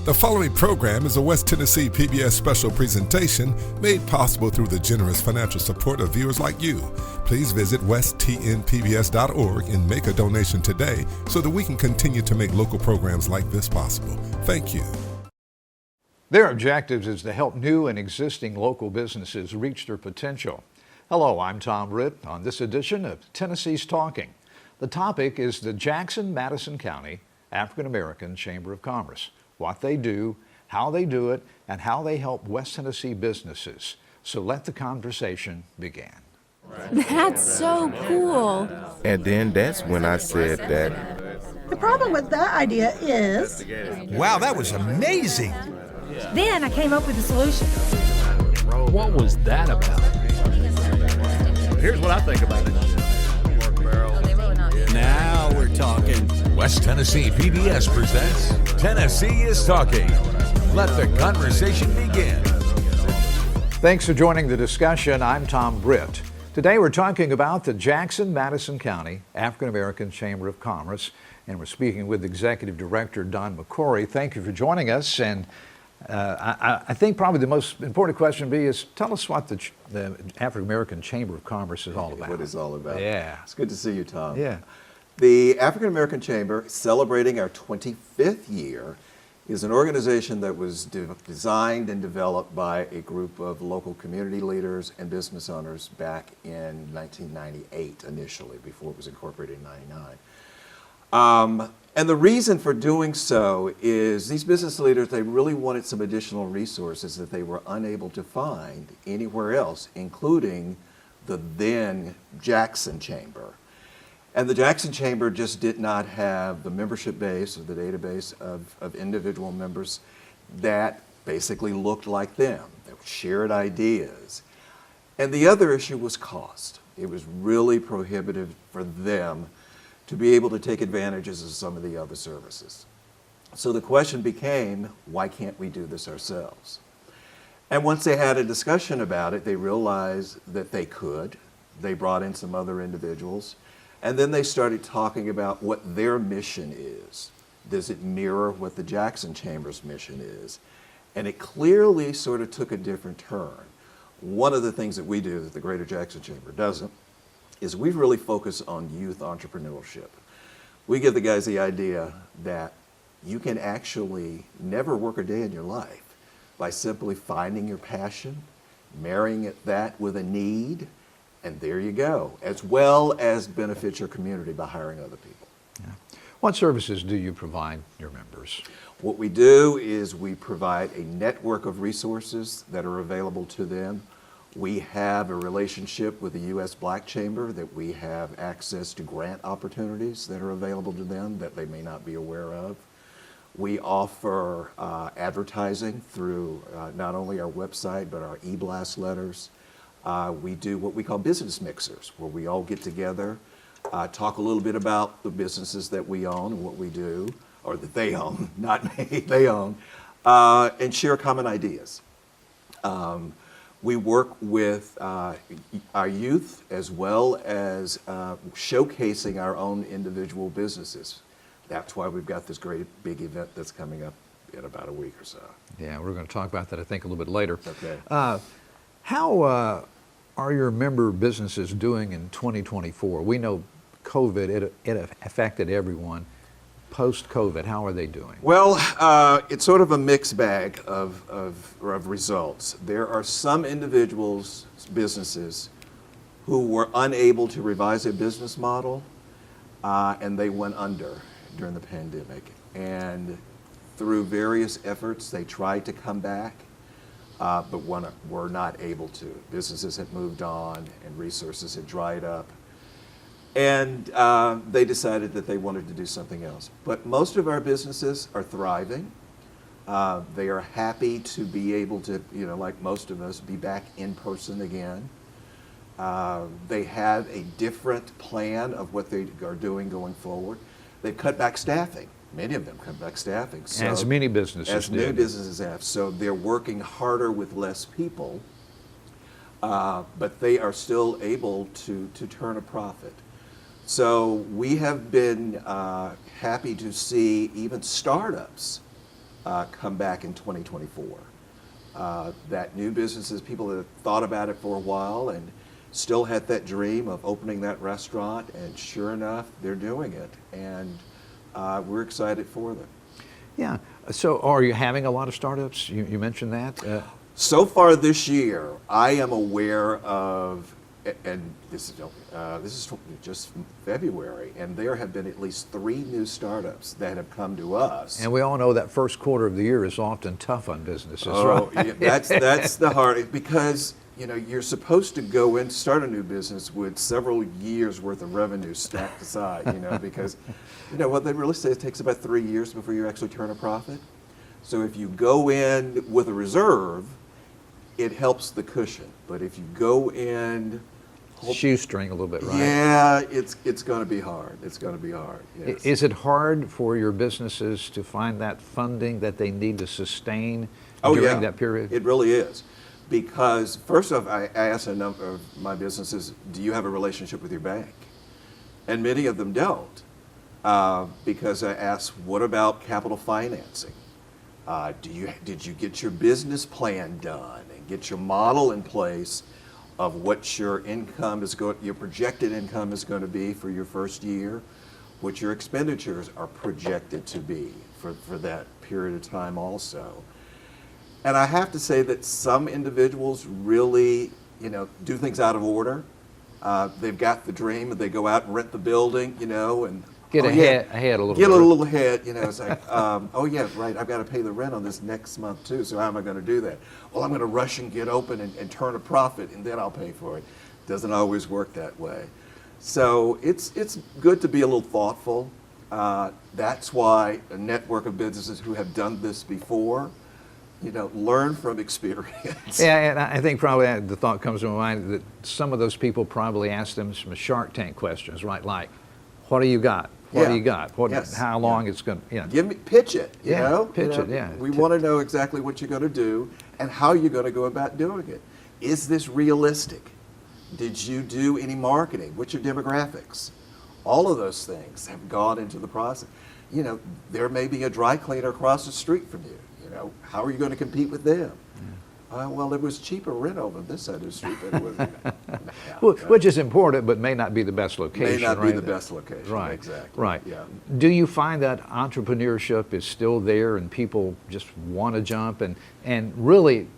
The following program is a West Tennessee PBS special presentation made possible through the generous financial support of viewers like you. Please visit westtnpbs.org and make a donation today so that we can continue to make local programs like this possible. Thank you. Their objectives is to help new and existing local businesses reach their potential. Hello, I'm Tom Britt on this edition of Tennessee's Talking. The topic is the Jackson-Madison County African American Chamber of Commerce. What they do, how they do it, and how they help West Tennessee businesses. So let the conversation begin. That's so cool. And then that's when I said that. The problem with that idea is... Wow, that was amazing. Then I came up with a solution. What was that about? Here's what I think about it. Now we're talking. West Tennessee PBS presents Tennessee is Talking. Let the conversation begin. Thanks for joining the discussion. I'm Tom Britt. Today we're talking about the Jackson-Madison County African American Chamber of Commerce, and we're speaking with Executive Director Don McCorry. Thank you for joining us. And I think probably the most important question to be is, tell us what the African American Chamber of Commerce is all about. What it's all about. Yeah. It's good to see you, Tom. Yeah. The African American Chamber, celebrating our 25th year, is an organization that was designed and developed by a group of local community leaders and business owners back in 1998 initially, before it was incorporated in 99. And the reason for doing so is these business leaders, they really wanted some additional resources that they were unable to find anywhere else, including the then Jackson Chamber. And the Jackson Chamber just did not have the membership base or the database of individual members that basically looked like them, that shared ideas. And the other issue was cost. It was really prohibitive for them to be able to take advantages of some of the other services. So the question became, why can't we do this ourselves? And once they had a discussion about it, they realized that they could. They brought in some other individuals. And then they started talking about what their mission is. Does it mirror what the Jackson Chamber's mission is? And it clearly sort of took a different turn. One of the things that we do that the Greater Jackson Chamber doesn't is we really focus on youth entrepreneurship. We give the guys the idea that you can actually never work a day in your life by simply finding your passion, marrying that with a need, and there you go, as well as benefit your community by hiring other people. Yeah. What services do you provide your members? What we do is we provide a network of resources that are available to them. We have a relationship with the U.S. Black Chamber that we have access to grant opportunities that are available to them that they may not be aware of. We offer advertising through not only our website, but our e-blast letters. We do what we call business mixers, where we all get together, talk a little bit about the businesses that we own and what we do, or that they own, not me, they own, and share common ideas. We work with our youth as well as showcasing our own individual businesses. That's why we've got this great big event that's coming up in about a week or so. Yeah, we're going to talk about that, I think, a little bit later. Okay. How are your member businesses doing in 2024? We know COVID, it affected everyone. Post-COVID, how are they doing? Well, it's sort of a mixed bag of results. There are some individuals, businesses, who were unable to revise their business model, and they went under during the pandemic. And through various efforts, they tried to come back, but were not able to. Businesses had moved on and resources had dried up. And they decided that they wanted to do something else. But most of our businesses are thriving. They are happy to be able to, like most of us, be back in person again. They have a different plan of what they are doing going forward. They've cut back staffing. Many of them cut back staffing. So, as many businesses as many businesses have. So they're working harder with less people, but they are still able to turn a profit. So we have been happy to see even startups come back in 2024. That new businesses, people that have thought about it for a while and still had that dream of opening that restaurant, and sure enough, they're doing it, and we're excited for them. Yeah. So are you having a lot of startups? You mentioned that. So far this year, I am aware of, and this is just February, and there have been at least 3 new startups that have come to us. And we all know that first quarter of the year is often tough on businesses, oh, right? Yeah, that's the hardest, because you're supposed to go in to start a new business with several years worth of revenue stacked aside, because what they really say, it takes about 3 years before you actually turn a profit. So if you go in with a reserve, it helps the cushion. But if you go in shoestring a little bit, right? Yeah, it's going to be hard. It's going to be hard. Yes. Is it hard for your businesses to find that funding that they need to sustain during that period? It really is. Because first off, I asked a number of my businesses, do you have a relationship with your bank? And many of them don't. Because I asked, what about capital financing? Did you get your business plan done and get your model in place of what your your projected income is going to be for your first year, what your expenditures are projected to be for that period of time also. And I have to say that some individuals really, do things out of order. They've got the dream, and they go out and rent the building, and get ahead a little bit. Get a little ahead, it's like, oh yeah, right, I've got to pay the rent on this next month too, so how am I going to do that? Well, I'm going to rush and get open and turn a profit, and then I'll pay for it. Doesn't always work that way. So it's good to be a little thoughtful. That's why a network of businesses who have done this before, learn from experience. Yeah, and I think probably the thought comes to my mind that some of those people probably asked them some Shark Tank questions, right? Like, what do you got? What do you got? How long it's going to, pitch it, pitch it, yeah. We want to know exactly what you're going to do and how you're going to go about doing it. Is this realistic? Did you do any marketing? What's your demographics? All of those things have gone into the process. There may be a dry cleaner across the street from you. How are you going to compete with them? Well, it was cheaper rent over this side of the street than it was. Which is important, but may not be the best location. May not be the best location. Right. Exactly. Right. Yeah. Do you find that entrepreneurship is still there and people just want to jump and really,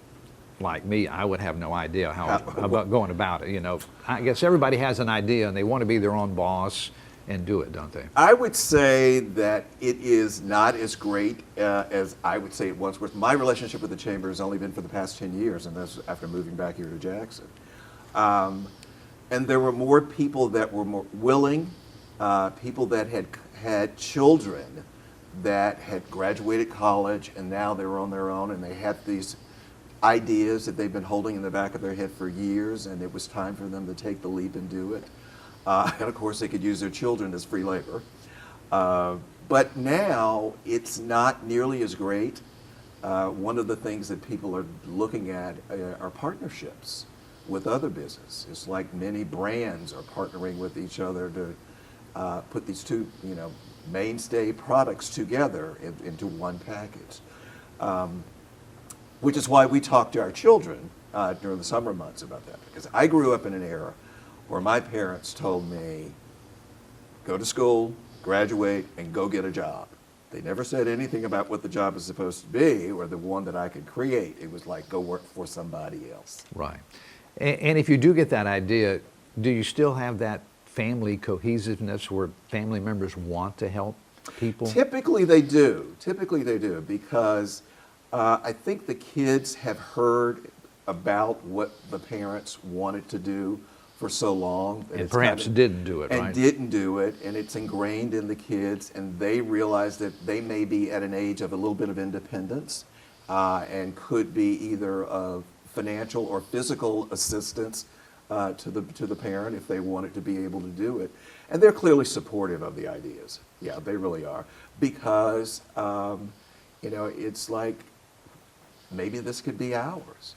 like me, I would have no idea how about going about it. I guess everybody has an idea and they want to be their own boss and do it, don't they? I would say that it is not as great as I would say it once was. My relationship with the Chamber has only been for the past 10 years, and that's after moving back here to Jackson. And there were more people that were more willing, people that had children that had graduated college, and now they were on their own, and they had these ideas that they've been holding in the back of their head for years, and it was time for them to take the leap and do it. And of course, they could use their children as free labor. But now, it's not nearly as great. One of the things that people are looking at are partnerships with other businesses. It's like many brands are partnering with each other to put these two, mainstay products together into one package. Which is why we talk to our children during the summer months about that. Because I grew up in an era where my parents told me, go to school, graduate, and go get a job. They never said anything about what the job is supposed to be or the one that I could create. It was like, go work for somebody else. Right. And if you do get that idea, do you still have that family cohesiveness where family members want to help people? Typically they do, because I think the kids have heard about what the parents wanted to do for so long. And perhaps didn't do it, right? And didn't do it, and it's ingrained in the kids, and they realize that they may be at an age of a little bit of independence and could be either of financial or physical assistance to the parent if they wanted to be able to do it. And they're clearly supportive of the ideas. Yeah, they really are. Because, it's like, maybe this could be ours,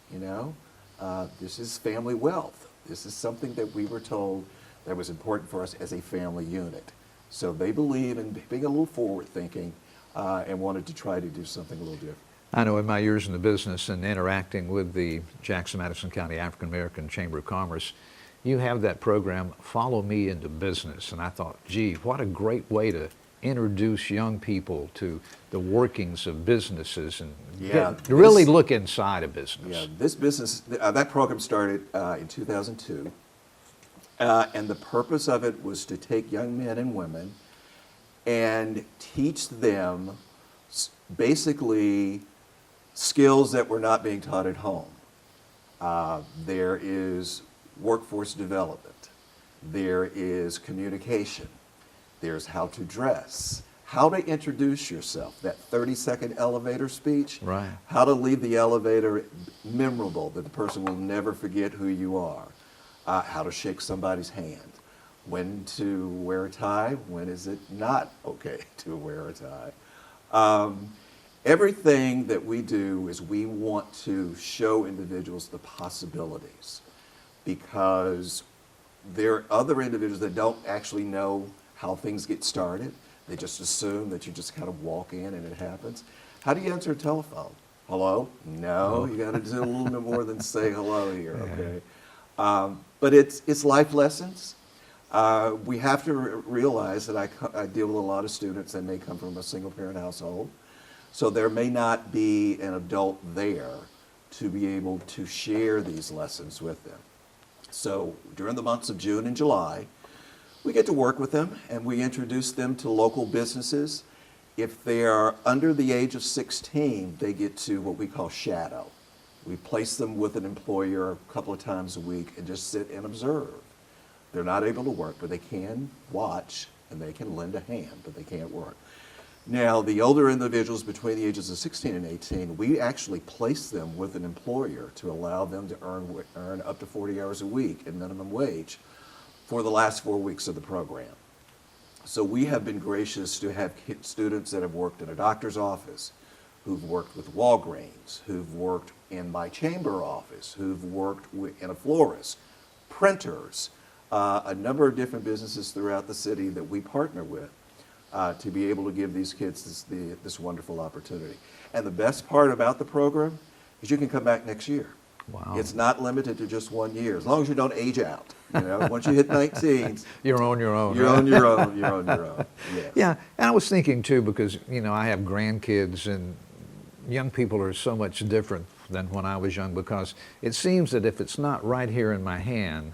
This is family wealth. This is something that we were told that was important for us as a family unit. So they believe in being a little forward thinking and wanted to try to do something a little different. I know in my years in the business and interacting with the Jackson-Madison County African American Chamber of Commerce, you have that program, Follow Me into Business. And I thought, gee, what a great way to introduce young people to the workings of businesses and really look inside a business. Yeah, this business, that program started in 2002. And the purpose of it was to take young men and women and teach them basically skills that were not being taught at home. There is workforce development. There is communication. There's how to dress, how to introduce yourself, that 30-second elevator speech, right. How to leave the elevator memorable, that the person will never forget who you are, how to shake somebody's hand, when to wear a tie, when is it not okay to wear a tie. Everything that we do is we want to show individuals the possibilities, because there are other individuals that don't actually know how things get started. They just assume that you just kind of walk in and it happens. How do you answer a telephone? Hello? No, you got to do a little bit more than say hello here, okay? But it's life lessons. We have to realize that I deal with a lot of students that may come from a single parent household. So there may not be an adult there to be able to share these lessons with them. So during the months of June and July, we get to work with them and we introduce them to local businesses. If they are under the age of 16, they get to what we call shadow. We place them with an employer a couple of times a week and just sit and observe. They're not able to work, but they can watch and they can lend a hand, but they can't work. Now, the older individuals between the ages of 16 and 18, we actually place them with an employer to allow them to earn up to 40 hours a week at minimum wage for the last 4 weeks of the program. So we have been gracious to have students that have worked in a doctor's office, who've worked with Walgreens, who've worked in my chamber office, who've worked in a florist, printers, a number of different businesses throughout the city that we partner with to be able to give these kids this wonderful opportunity. And the best part about the program is you can come back next year. Wow. It's not limited to just 1 year, as long as you don't age out. You know, once you hit 19, you're on your own. You're right? on your own. You're on your own. Yes. Yeah, and I was thinking too, because I have grandkids, and young people are so much different than when I was young, because it seems that if it's not right here in my hand,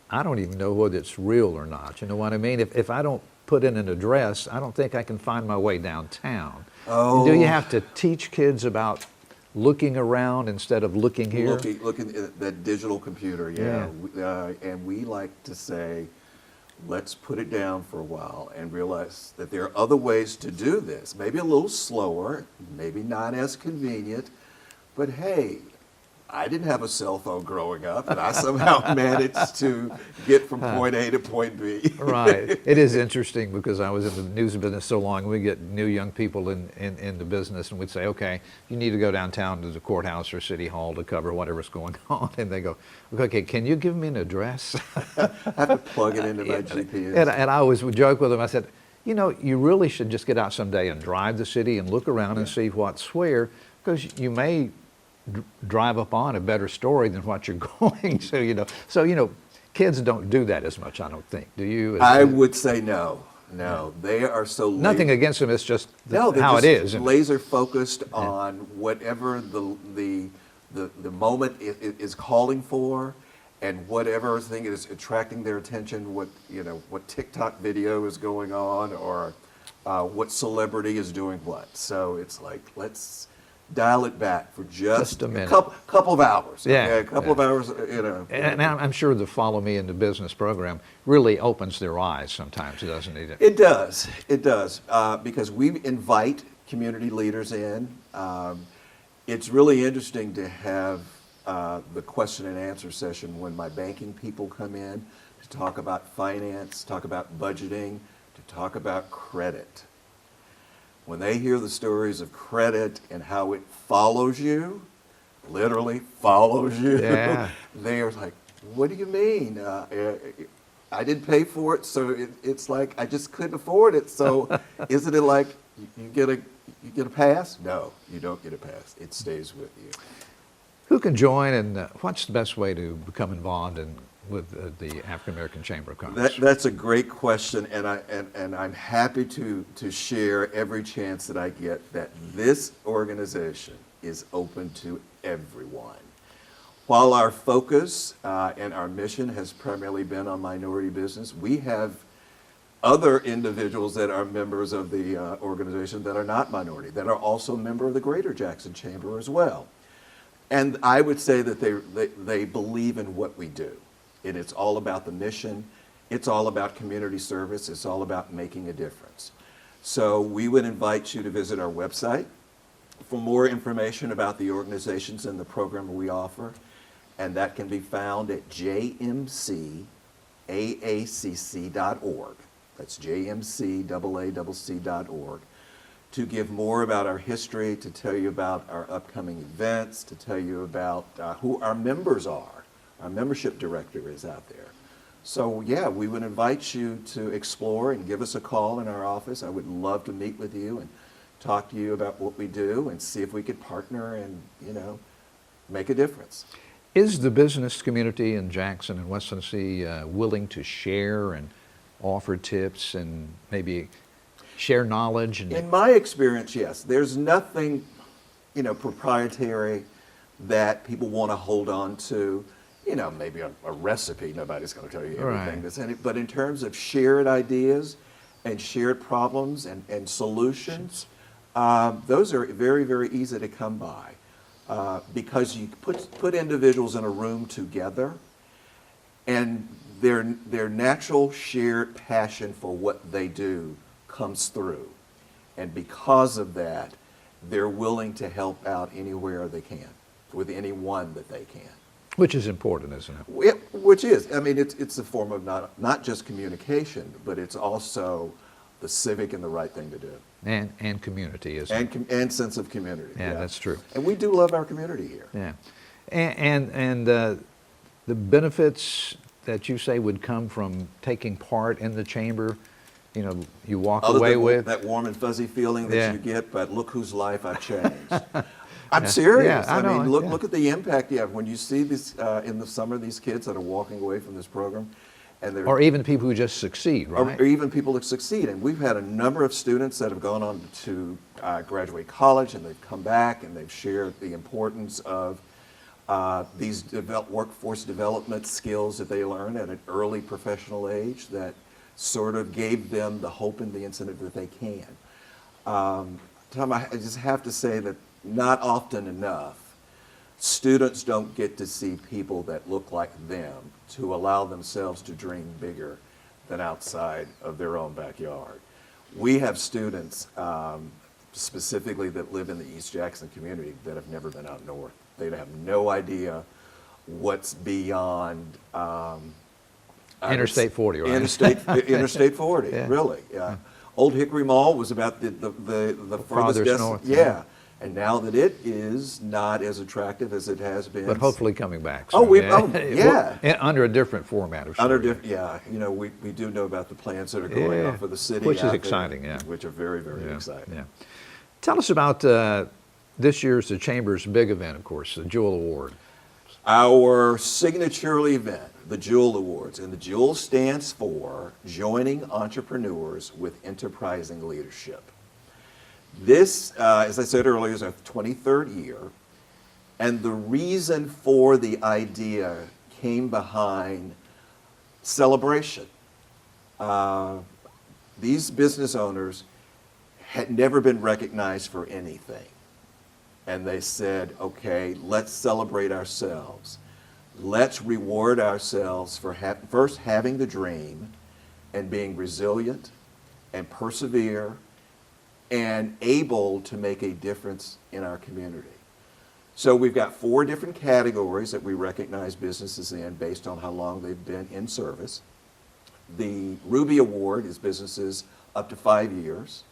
I don't even know whether it's real or not. You know what I mean? If I don't put in an address, I don't think I can find my way downtown. Oh. Do you have to teach kids about looking around instead of looking here? Looking at that digital computer, yeah. And we like to say, let's put it down for a while and realize that there are other ways to do this. Maybe a little slower, maybe not as convenient, but hey, I didn't have a cell phone growing up, and I somehow managed to get from point A to point B. Right. It is interesting, because I was in the news business so long. We get new young people in the business, and we'd say, okay, you need to go downtown to the courthouse or city hall to cover whatever's going on. And they go, okay, can you give me an address? I have to plug it into my GPS. And I always would joke with them. I said, you really should just get out someday and drive the city and look around and see what's where, because you may drive up on a better story than what you're going to, So, kids don't do that as much, I don't think. Do you? I would say no. They are so nothing against them. It's just how it is. Laser focused on whatever the moment is calling for, and whatever thing is attracting their attention. What TikTok video is going on, or what celebrity is doing what. So it's like, let's dial it back for just a minute. Couple of hours. Yeah, okay? A couple of hours, And I'm sure the Follow Me into Business program really opens their eyes sometimes, doesn't it? It does. Because we invite community leaders in. It's really interesting to have the question and answer session when my banking people come in to talk about finance, talk about budgeting, to talk about credit. When they hear the stories of credit and how it follows you, literally follows you, they are like, what do you mean? I didn't pay for it, so it's like I just couldn't afford it. So isn't it like you get You get a pass? No, you don't get a pass. It stays with you. Who can join, and what's the best way to become involved with the African American Chamber of Commerce? That's a great question, and I'm happy to share every chance that I get that this organization is open to everyone. While our focus and our mission has primarily been on minority business, we have other individuals that are members of the organization that are not minority, that are also a member of the Greater Jackson Chamber as well. And I would say that they believe in what we do. And it's all about the mission. It's all about community service. It's all about making a difference. So we would invite you to visit our website for more information about the organizations and the program we offer. And that can be found at jmcaacc.org. That's jmcaacc.org. To give more about our history, to tell you about our upcoming events, to tell you about who our members are. Our membership director is out there. So yeah, we would invite you to explore and give us a call in our office. I would love to meet with you and talk to you about what we do and see if we could partner and, make a difference. Is the business community in Jackson and West Tennessee willing to share and offer tips and maybe share knowledge? In my experience, yes. There's nothing, proprietary that people want to hold on to. Maybe a recipe, nobody's going to tell you everything that's in it. But in terms of shared ideas and shared problems and solutions, those are very, very easy to come by. Because you put individuals in a room together, and their natural shared passion for what they do comes through. And because of that, they're willing to help out anywhere they can, with anyone that they can. Which is important, isn't it? Which is. I mean, it's a form of not just communication, but it's also the civic and the right thing to do. And community, isn't it? And sense of community. Yeah, that's true. And we do love our community here. Yeah. And the benefits that you say would come from taking part in the chamber, you walk away with? That warm and fuzzy feeling that you get, but look whose life I've changed. I'm serious. Yeah, I know. Look at the impact you have when you see this in the summer, these kids that are walking away from this program. Or even people who just succeed, right? Or even people that succeed. And we've had a number of students that have gone on to graduate college, and they've come back and they've shared the importance of these workforce development skills that they learned at an early professional age that sort of gave them the hope and the incentive that they can. Tom, I just have to say that not often enough, students don't get to see people that look like them to allow themselves to dream bigger than outside of their own backyard. We have students specifically that live in the East Jackson community that have never been out north. They have no idea what's beyond Interstate 40, right? Interstate 40, yeah. Really. Yeah. Old Hickory Mall was about the furthest north. Yeah. And now that it is not as attractive as it has been. But hopefully coming back. So yeah. Under a different format of we do know about the plans that are going on for the city. Which is exciting, Which are very, very exciting. Yeah. Tell us about this year's, the Chamber's big event, of course, the Jewel Award. Our signature event, the Jewel Awards. And the Jewel stands for Joining Entrepreneurs with Enterprising Leadership. This, as I said earlier, is our 23rd year, and the reason for the idea came behind celebration. These business owners had never been recognized for anything, and they said, okay, let's celebrate ourselves. Let's reward ourselves for first having the dream and being resilient and persevere and able to make a difference in our community. So we've got 4 different categories that we recognize businesses in based on how long they've been in service. The Ruby Award is businesses up to 5 years.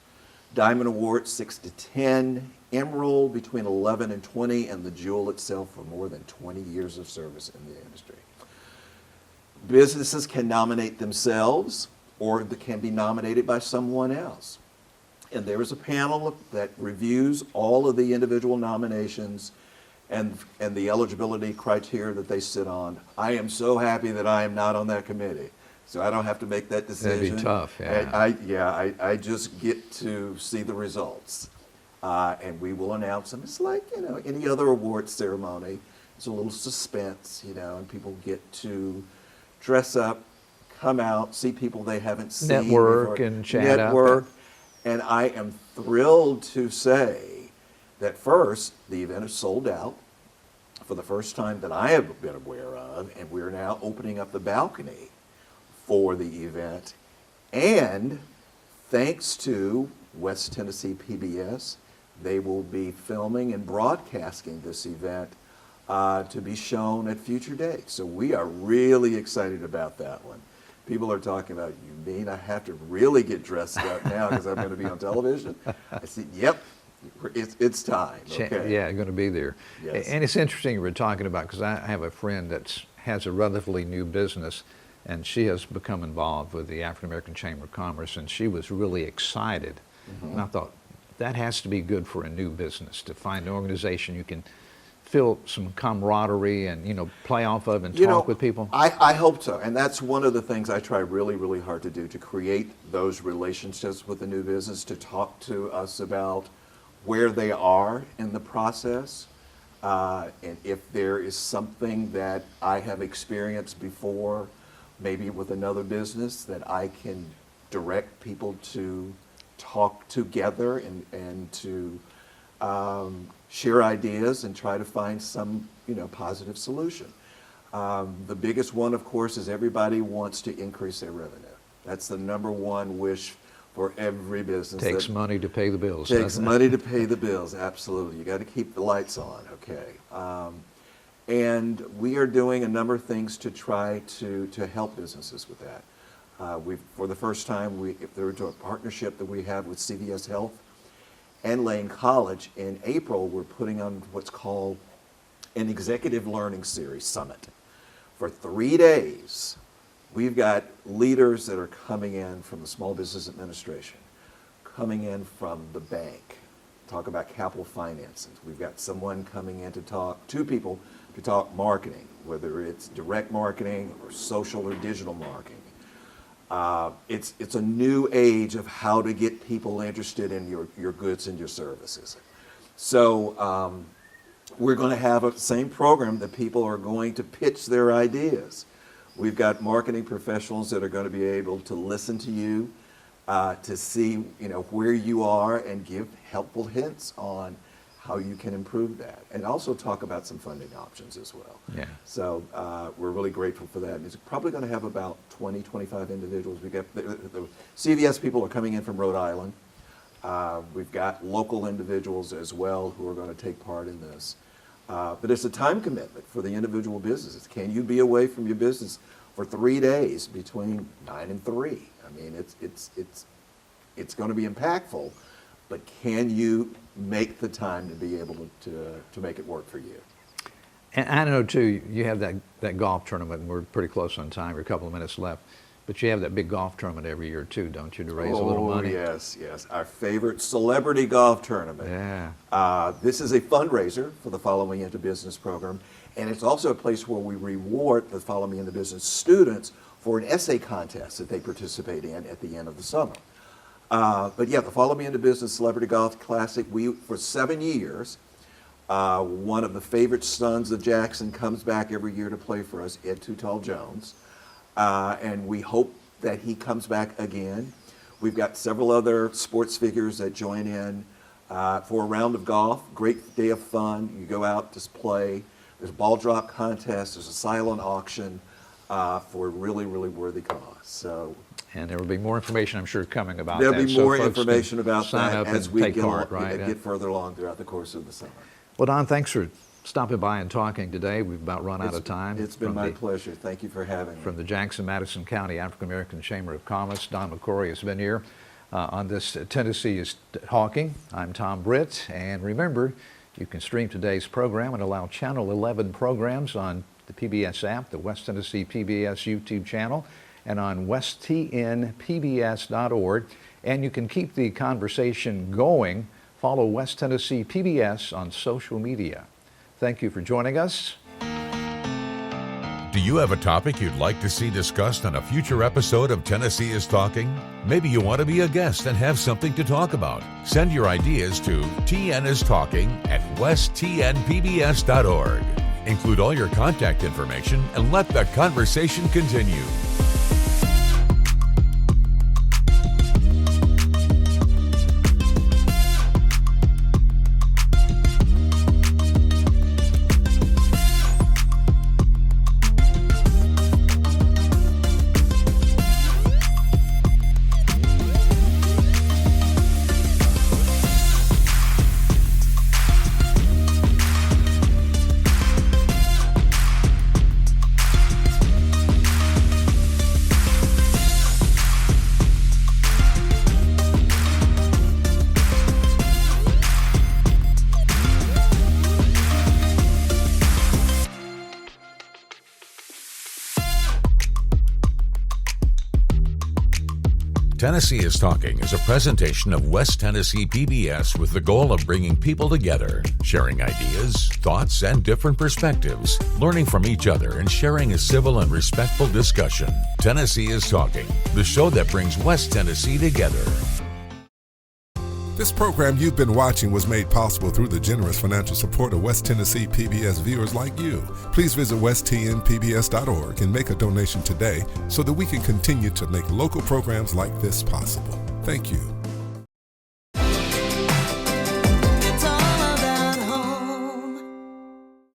Diamond Award, 6 to 10. Emerald, between 11 and 20. And the Jewel itself for more than 20 years of service in the industry. Businesses can nominate themselves, or they can be nominated by someone else. And there is a panel that reviews all of the individual nominations and the eligibility criteria that they sit on. I am so happy that I am not on that committee, so I don't have to make that decision. That'd be tough, yeah. I just get to see the results, and we will announce them. It's like, you know, any other awards ceremony. It's a little suspense, you know, and people get to dress up, come out, see people they haven't seen Network before. and chat up. Network, and I am thrilled to say that first, the event is sold out for the first time that I have been aware of, and we're now opening up the balcony for the event. And thanks to West Tennessee PBS, they will be filming and broadcasting this event to be shown at future dates. So we are really excited about that one. People are talking about, you mean I have to really get dressed up now because I'm going to be on television? I said, yep. It's time. Okay. Yeah, going to be there. Yes. And it's interesting we're talking about, because I have a friend that has a relatively new business, and she has become involved with the African American Chamber of Commerce, and she was really excited. Mm-hmm. And I thought, that has to be good for a new business, to find an organization you can feel some camaraderie and, you know, play off of and talk with people. I hope so. And that's one of the things I try really, really hard to do, to create those relationships with the new business, to talk to us about where they are in the process, and if there is something that I have experienced before, maybe with another business, that I can direct people to talk together and to share ideas and try to find some, you know, positive solution. The biggest one, of course, is everybody wants to increase their revenue. That's the number one wish for every business. Takes money to pay the bills. Takes money to pay the bills, absolutely. You got to keep the lights on, okay. And we are doing a number of things to try to help businesses with that. For the first time, through a partnership that we have with CVS Health and Lane College, in April, we're putting on what's called an Executive Learning Series Summit. For 3 days, we've got leaders that are coming in from the Small Business Administration, coming in from the bank, talk about capital finances. We've got someone coming in to talk, 2 people to talk marketing, whether it's direct marketing or social or digital marketing. It's a new age of how to get people interested in your goods and your services. So we're going to have a same program that people are going to pitch their ideas. We've got marketing professionals that are going to be able to listen to you, to see, you know, where you are and give helpful hints on how you can improve that, and also talk about some funding options as well. Yeah. So we're really grateful for that. And it's probably going to have about 20, 25 individuals. We got the CVS people are coming in from Rhode Island. We've got local individuals as well who are going to take part in this. But it's a time commitment for the individual businesses. Can you be away from your business for 3 days between 9 and 3? I mean, it's going to be impactful, but can you make the time to be able to make it work for you? And I know too, you have that golf tournament, and we're pretty close on time. We're a couple of minutes left. But you have that big golf tournament every year too, don't you, to raise a little money? Oh, yes. Our favorite celebrity golf tournament. Yeah. This is a fundraiser for the Follow Me Into Business program, and it's also a place where we reward the Follow Me Into Business students for an essay contest that they participate in at the end of the summer. But yeah, the Follow Me Into Business Celebrity Golf Classic, for 7 years, one of the favorite sons of Jackson comes back every year to play for us, Ed Too Tall Jones. And we hope that he comes back again. We've got several other sports figures that join in for a round of golf. Great day of fun. You go out, just play. There's a ball drop contest. There's a silent auction for a really, really worthy cause. So. And there will be more information, I'm sure, coming about There'll that. be more information about sign that up as and we take get, part, right? get further along throughout the course of the summer. Well, Don, thanks for stopping by and talking today. We've about run out of time. It's been my pleasure. Thank you for having me. From the Jackson-Madison County African American Chamber of Commerce, Don McCorry has been here on this Tennessee is Talking. I'm Tom Britt, and remember, you can stream today's program and allow Channel 11 programs on the PBS app, the West Tennessee PBS YouTube channel, and on westtnpbs.org. And you can keep the conversation going. Follow West Tennessee PBS on social media. Thank you for joining us. Do you have a topic you'd like to see discussed on a future episode of Tennessee is Talking? Maybe you want to be a guest and have something to talk about. Send your ideas to tnistalking@westtnpbs.org. Include all your contact information and let the conversation continue. Tennessee is Talking is a presentation of West Tennessee PBS with the goal of bringing people together, sharing ideas, thoughts, and different perspectives, learning from each other and sharing a civil and respectful discussion. Tennessee is Talking, the show that brings West Tennessee together. This program you've been watching was made possible through the generous financial support of West Tennessee PBS viewers like you. Please visit westtnpbs.org and make a donation today so that we can continue to make local programs like this possible. Thank you.